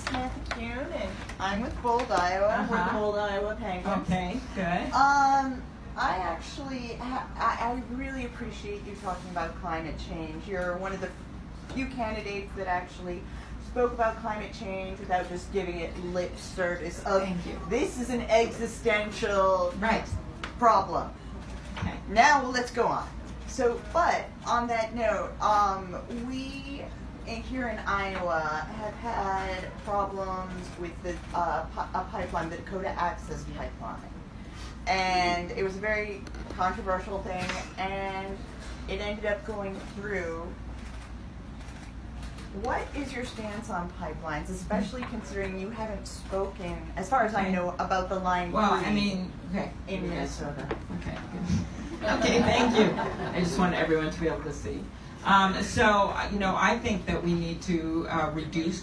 Samantha Kuhn, and I'm with Bold, Iowa. We're the Bold, Iowa Penguins. Okay, good. I actually, I really appreciate you talking about climate change. You're one of the few candidates that actually spoke about climate change without just giving it lip service of, Thank you. This is an existential Right. problem. Okay. Now, let's go on. So, but on that note, we here in Iowa have had problems with the a pipeline, the Dakota Access Pipeline. And it was a very controversial thing, and it ended up going through. What is your stance on pipelines, especially considering you haven't spoken, as far as I know, about the line Well, 3 I mean, okay. in Minnesota? Okay, good. Okay, thank you. I just want everyone to be able to see. So, I think that we need to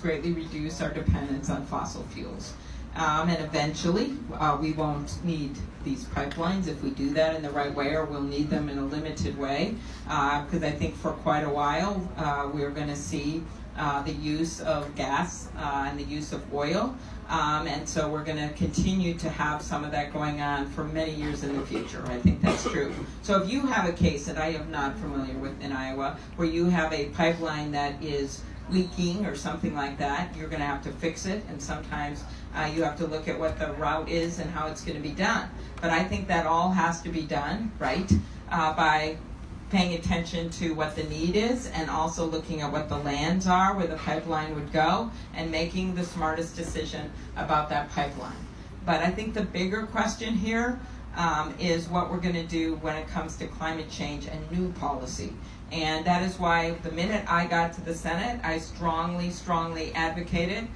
greatly reduce our dependence on fossil fuels. And eventually, we won't need these pipelines if we do that in the right way, or we'll need them in a limited way. Because I think for quite a while, we're going to see the use of gas and the use of oil. And so we're going to continue to have some of that going on for many years in the future. I think that's true. So if you have a case that I am not familiar with in Iowa, where you have a pipeline that is leaking or something like that, you're going to have to fix it, and sometimes you have to look at what the route is and how it's going to be done. But I think that all has to be done, right, by paying attention to what the need is, and also looking at what the lands are where the pipeline would go, and making the smartest decision about that pipeline. But I think the bigger question here is what we're going to do when it comes to climate change and new policy. And that is why the minute I got to the Senate, I strongly advocated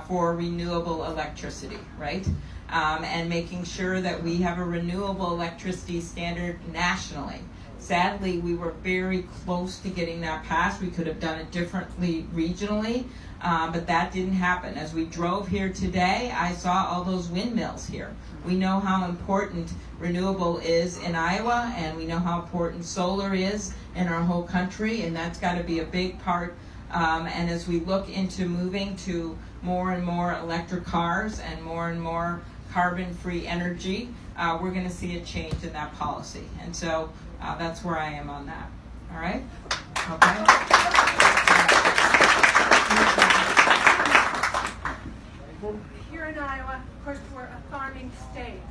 for renewable electricity, right? And making sure that we have a renewable electricity standard nationally. Sadly, we were very close to getting that passed. We could have done it differently regionally, but that didn't happen. As we drove here today, I saw all those windmills here. We know how important renewable is in Iowa, and we know how important solar is in our whole country, and that's got to be a big part. And as we look into moving to more and more electric cars and more carbon-free energy, we're going to see a change in that policy. And so that's where I am on that. All right? Okay. Here in Iowa, of course, we're a farming state.